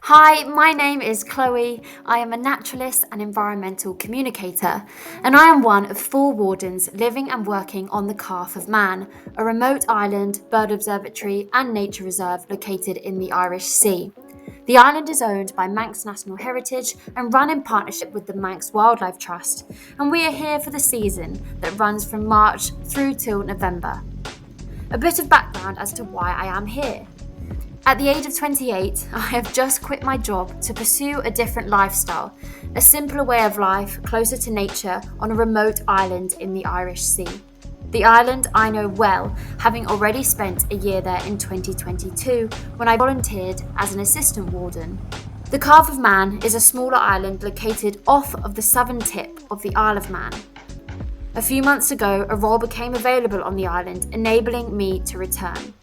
Hi, my name is Chloe. I am a naturalist and environmental communicator, and I am one of 4 wardens living and working on the Calf of Man, a remote island, bird observatory and nature reserve located in the Irish Sea. The island is owned by Manx National Heritage and run in partnership with the Manx Wildlife Trust, and we are here for the season that runs from March through till November. A bit of background as to why I am here. At the age of 28, I have just quit my job to pursue a different lifestyle, a simpler way of life closer to nature on a remote island in the Irish Sea. The island I know well, having already spent a year there in 2022 when I volunteered as an assistant warden. The Calf of Man is a smaller island located off of the southern tip of the Isle of Man. A few months ago, a role became available on the island, enabling me to return.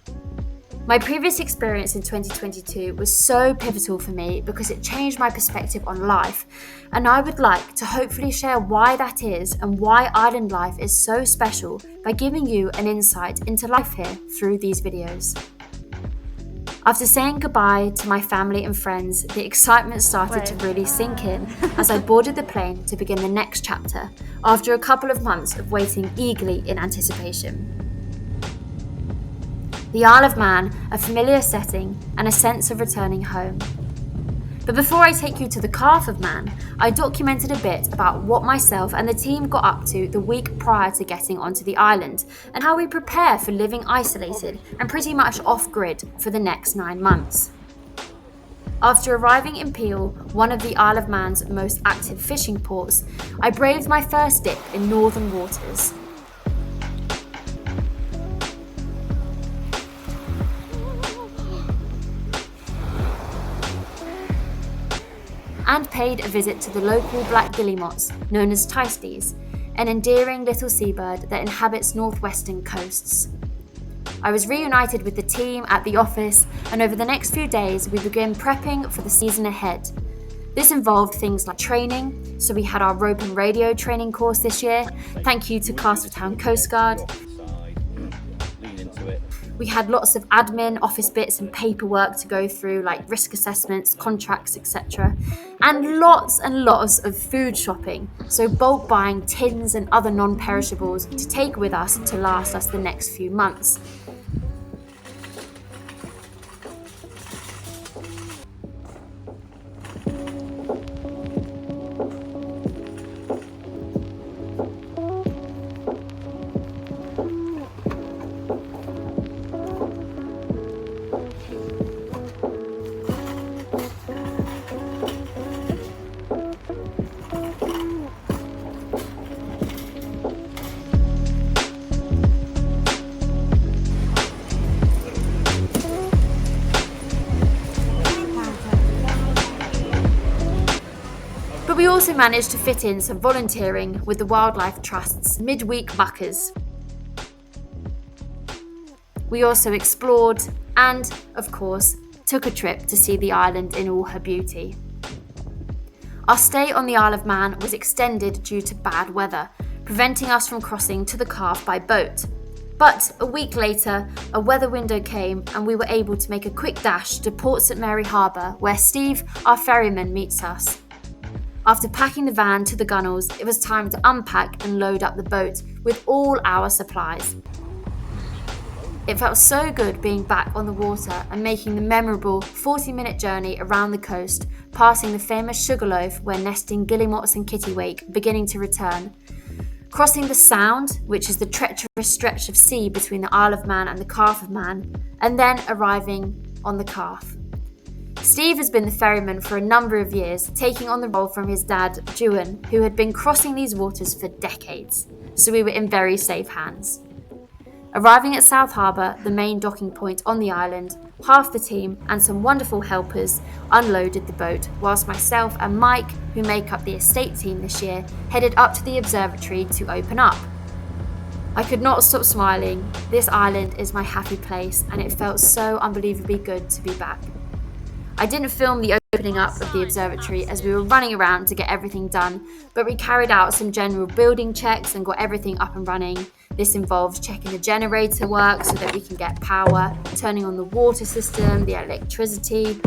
My previous experience in 2022 was so pivotal for me because it changed my perspective on life, and I would like to hopefully share why that is and why island life is so special by giving you an insight into life here through these videos. After saying goodbye to my family and friends, the excitement started to really sink in as I boarded the plane to begin the next chapter after a couple of months of waiting eagerly in anticipation. The Isle of Man, a familiar setting and a sense of returning home. But before I take you to the Calf of Man, I documented a bit about what myself and the team got up to the week prior to getting onto the island and how we prepare for living isolated and pretty much off-grid for the next 9 months. After arriving in Peel, one of the Isle of Man's most active fishing ports, I braved my first dip in northern waters. And paid a visit to the local black guillemots, known as Teisties, an endearing little seabird that inhabits northwestern coasts. I was reunited with the team at the office, and over the next few days we began prepping for the season ahead. This involved things like training, so we had our rope and radio training course this year, thank you to Castletown Coast Guard. We had lots of admin, office bits and paperwork to go through, like risk assessments, contracts, etc. And lots of food shopping, so bulk buying tins and other non-perishables to take with us to last us the next few months. But we also managed to fit in some volunteering with the Wildlife Trust's midweek muckers. We also explored and, of course, took a trip to see the island in all her beauty. Our stay on the Isle of Man was extended due to bad weather, preventing us from crossing to the Calf by boat. But a week later, a weather window came and we were able to make a quick dash to Port St Mary Harbour, where Steve, our ferryman, meets us. After packing the van to the gunnels, it was time to unpack and load up the boat with all our supplies. It felt so good being back on the water and making the memorable 40-minute journey around the coast, passing the famous Sugarloaf where nesting guillemots and kittiwake beginning to return, crossing the Sound, which is the treacherous stretch of sea between the Isle of Man and the Calf of Man, and then arriving on the Calf. Steve has been the ferryman for a number of years, taking on the role from his dad, Ewan, who had been crossing these waters for decades, so we were in very safe hands. Arriving at South Harbour, the main docking point on the island, half the team and some wonderful helpers unloaded the boat, whilst myself and Mike, who make up the estate team this year, headed up to the observatory to open up. I could not stop smiling. This island is my happy place, and it felt so unbelievably good to be back. I didn't film the opening up of the observatory as we were running around to get everything done, but we carried out some general building checks and got everything up and running. This involves checking the generator work so that we can get power, turning on the water system, the electricity.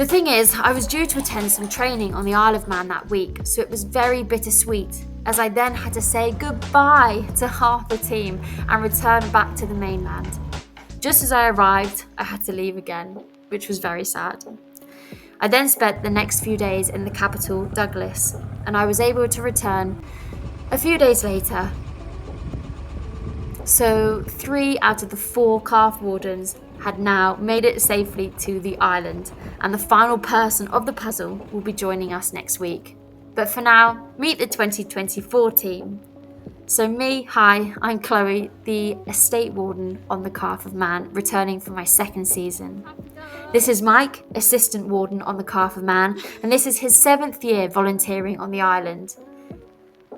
The thing is, I was due to attend some training on the Isle of Man that week, so it was very bittersweet, as I then had to say goodbye to half the team and return back to the mainland. Just as I arrived, I had to leave again, which was very sad. I then spent the next few days in the capital, Douglas, and I was able to return a few days later. So 3 out of the 4 calf wardens had now made it safely to the island, and the final person of the puzzle will be joining us next week. But for now, meet the 2024 team. So hi, I'm Chloe, the estate warden on the Calf of Man, returning for my 2nd season. This is Mike, assistant warden on the Calf of Man, and this is his 7th year volunteering on the island.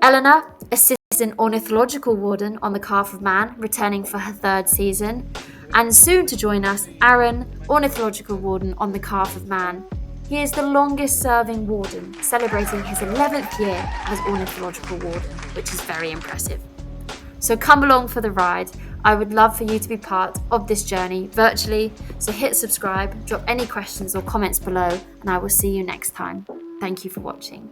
Eleanor, assistant ornithological warden on the Calf of Man, returning for her 3rd season. And soon to join us, Aaron, ornithological warden on the Calf of Man. He is the longest serving warden, celebrating his 11th year as ornithological warden, which is very impressive. So come along for the ride. I would love for you to be part of this journey virtually, so hit subscribe, drop any questions or comments below, and I will see you next time. Thank you for watching.